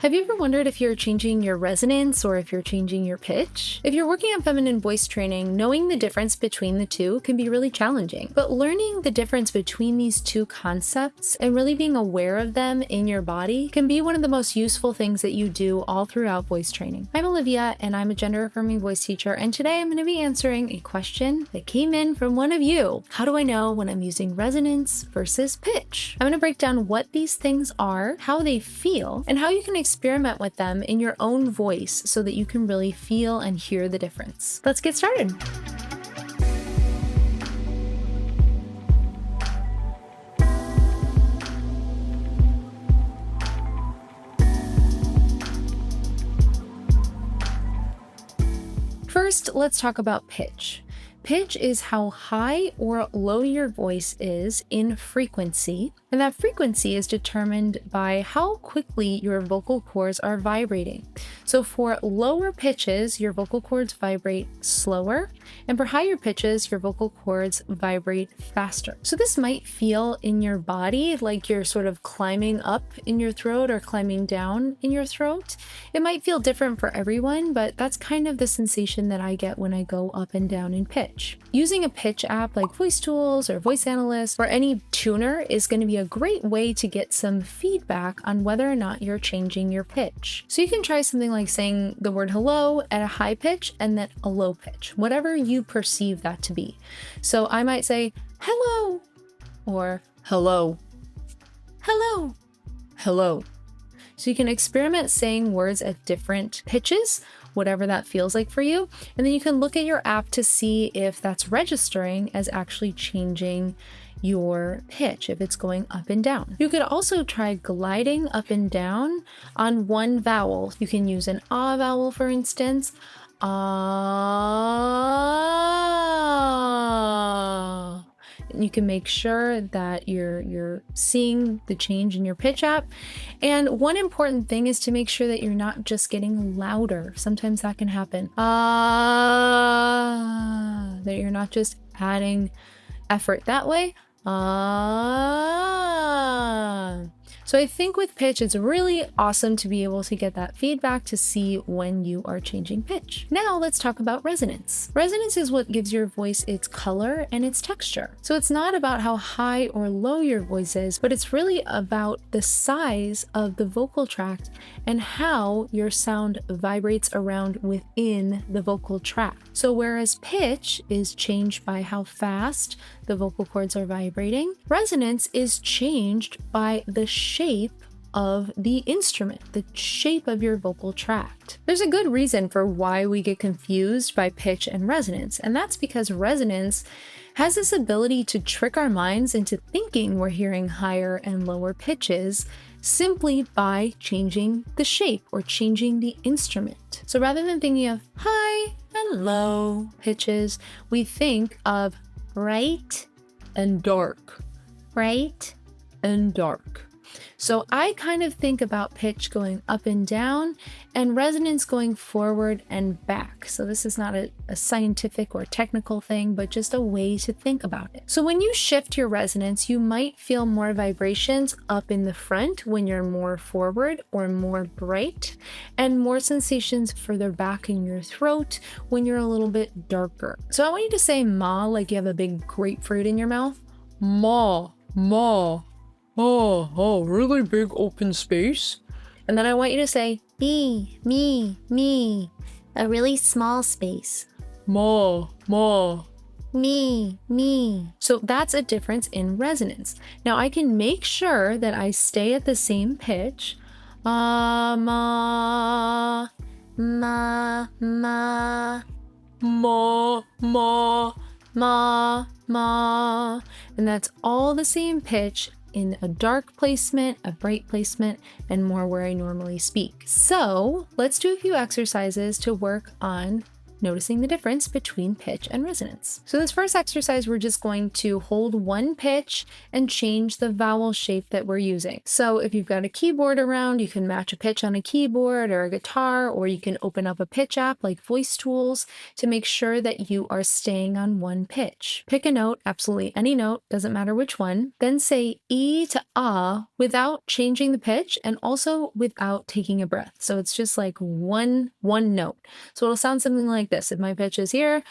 Have you ever wondered if you're changing your resonance or if you're changing your pitch? If you're working on feminine voice training, knowing the difference between the two can be really challenging. But learning the difference between these two concepts and really being aware of them in your body can be one of the most useful things that you do all throughout voice training. I'm Olivia, and I'm a gender-affirming voice teacher, and today I'm going to be answering a question that came in from one of you. How do I know when I'm using resonance versus pitch? I'm going to break down what these things are, how they feel, and how you can experiment with them in your own voice so that you can really feel and hear the difference. Let's get started. First, let's talk about pitch. Pitch is how high or low your voice is in frequency, and that frequency is determined by how quickly your vocal cords are vibrating. So for lower pitches, your vocal cords vibrate slower, and for higher pitches, your vocal cords vibrate faster. So this might feel in your body like you're sort of climbing up in your throat or climbing down in your throat. It might feel different for everyone, but that's kind of the sensation that I get when I go up and down in pitch. Using a pitch app like Voice Tools or Voice Analyst or any tuner is going to be a great way to get some feedback on whether or not you're changing your pitch. So you can try something like saying the word hello at a high pitch and then a low pitch, whatever you perceive that to be. So I might say hello or hello, hello, hello. So you can experiment saying words at different pitches, whatever that feels like for you. And then you can look at your app to see if that's registering as actually changing your pitch, if it's going up and down. You could also try gliding up and down on one vowel. You can use an ah vowel, for instance. Ah. You can make sure that you're seeing the change in your pitch app. And one important thing is to make sure that you're not just getting louder. Sometimes that can happen. That you're not just adding effort that way. So I think with pitch, it's really awesome to be able to get that feedback to see when you are changing pitch. Now let's talk about resonance. Resonance is what gives your voice its color and its texture. So it's not about how high or low your voice is, but it's really about the size of the vocal tract and how your sound vibrates around within the vocal tract. So whereas pitch is changed by how fast the vocal cords are vibrating, resonance is changed by the shape of the instrument, the shape of your vocal tract. There's a good reason for why we get confused by pitch and resonance, and that's because resonance has this ability to trick our minds into thinking we're hearing higher and lower pitches simply by changing the shape or changing the instrument. So rather than thinking of high and low pitches, we think of bright and dark, bright and dark. So I kind of think about pitch going up and down and resonance going forward and back. So this is not a scientific or technical thing, but just a way to think about it. So when you shift your resonance, you might feel more vibrations up in the front when you're more forward or more bright, and more sensations further back in your throat when you're a little bit darker. So I want you to say ma like you have a big grapefruit in your mouth. Ma, ma. Oh, really big open space. And then I want you to say me, a really small space. Ma, me. So that's a difference in resonance. Now I can make sure that I stay at the same pitch. Ma, ma, and that's all the same pitch in a dark placement, a bright placement, and more where I normally speak. So let's do a few exercises to work on noticing the difference between pitch and resonance. So this first exercise, we're just going to hold one pitch and change the vowel shape that we're using. So if you've got a keyboard around, you can match a pitch on a keyboard or a guitar, or you can open up a pitch app like Voice Tools to make sure that you are staying on one pitch. Pick a note, absolutely any note, doesn't matter which one, then say E to ah without changing the pitch and also without taking a breath. So it's just like one note. So it'll sound something like this. If my pitch is here,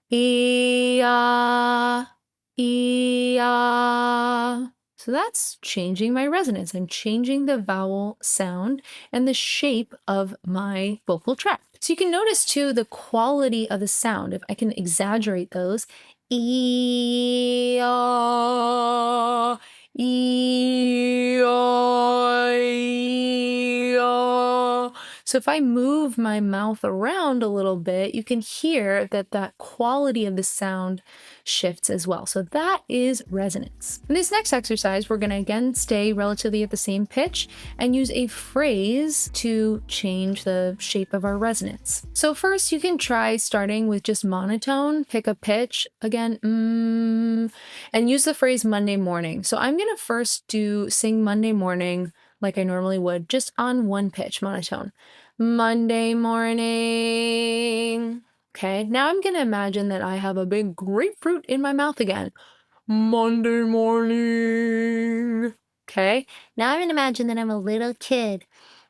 E ah, E ah. So that's changing my resonance and changing the vowel sound and the shape of my vocal tract. So you can notice too the quality of the sound. If I can exaggerate those, E ah, E ah, E ah. So if I move my mouth around a little bit, you can hear that that quality of the sound shifts as well. So that is resonance. In this next exercise, we're going to again stay relatively at the same pitch and use a phrase to change the shape of our resonance. So first you can try starting with just monotone, pick a pitch, again, and use the phrase Monday morning. So I'm going to first sing Monday morning like I normally would, just on one pitch, monotone. Monday morning. Okay, now I'm gonna imagine that I have a big grapefruit in my mouth again. Monday morning. Okay, now I'm gonna imagine that I'm a little kid.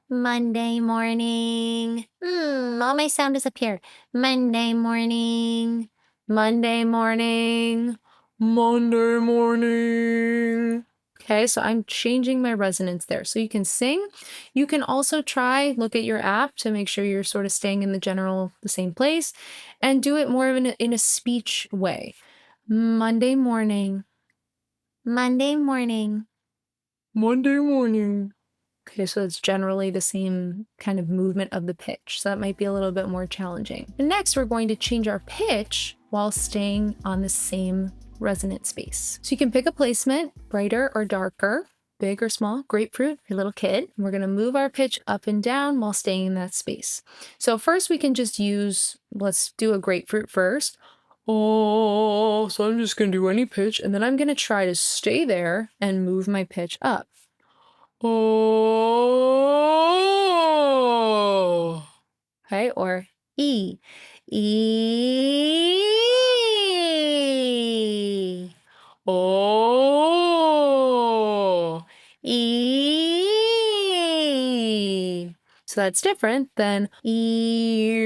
Monday morning. All my sound disappeared. Monday morning. Monday morning. Monday morning. Okay, so I'm changing my resonance there. So you can sing. You can also look at your app to make sure you're sort of staying in the same place, and do it more in a speech way. Monday morning. Monday morning. Monday morning. Okay, so it's generally the same kind of movement of the pitch. So that might be a little bit more challenging. And next, we're going to change our pitch while staying on the same resonant space. So you can pick a placement, brighter or darker, big or small, grapefruit, your little kid. And we're going to move our pitch up and down while staying in that space. So first we can just let's do a grapefruit first. Oh, so I'm just going to do any pitch, and then I'm going to try to stay there and move my pitch up. Oh. Okay, or E. E. Oh. E. So that's different than E.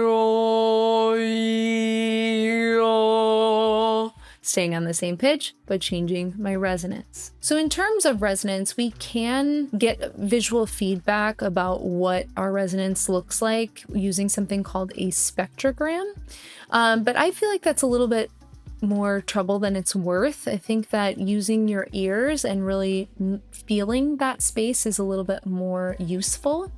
O, E, O. Staying on the same pitch, but changing my resonance. So in terms of resonance, we can get visual feedback about what our resonance looks like using something called a spectrogram. But I feel like that's a little bit more trouble than it's worth. I think that using your ears and really feeling that space is a little bit more useful.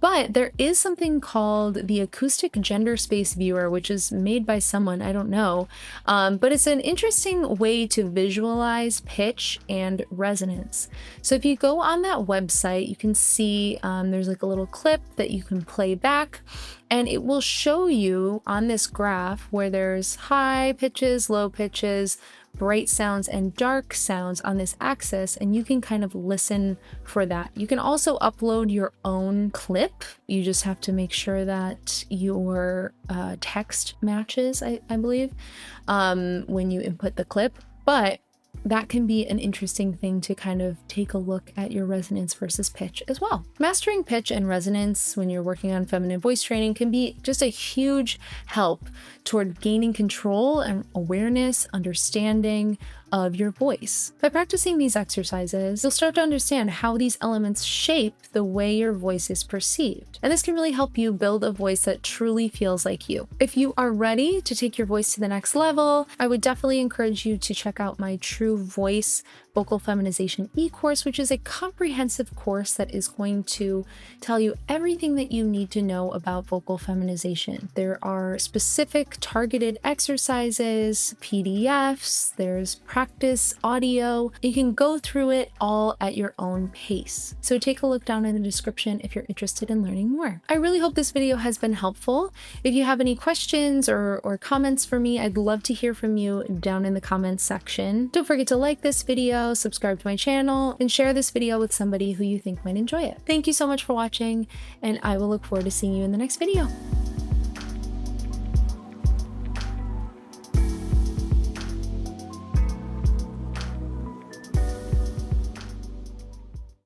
But there is something called the Acoustic Genderspace viewer, which is made by someone, I don't know, but it's an interesting way to visualize pitch and resonance. So if you go on that website, you can see there's like a little clip that you can play back, and it will show you on this graph where there's high pitches, low pitches, bright sounds and dark sounds on this axis, and you can kind of listen for that. You can also upload your own clip. You just have to make sure that your text matches, I believe, when you input the clip. But that can be an interesting thing to kind of take a look at your resonance versus pitch as well. Mastering pitch and resonance when you're working on feminine voice training can be just a huge help toward gaining control and awareness, understanding of your voice. By practicing these exercises, you'll start to understand how these elements shape the way your voice is perceived. And this can really help you build a voice that truly feels like you. If you are ready to take your voice to the next level, I would definitely encourage you to check out my True Voice Vocal Feminization e-course, which is a comprehensive course that is going to tell you everything that you need to know about vocal feminization. There are specific targeted exercises, PDFs, there's practice audio. You can go through it all at your own pace. So take a look down in the description if you're interested in learning more. I really hope this video has been helpful. If you have any questions or comments for me, I'd love to hear from you down in the comments section. Don't forget to like this video, subscribe to my channel, and share this video with somebody who you think might enjoy it. Thank you so much for watching, and I will look forward to seeing you in the next video.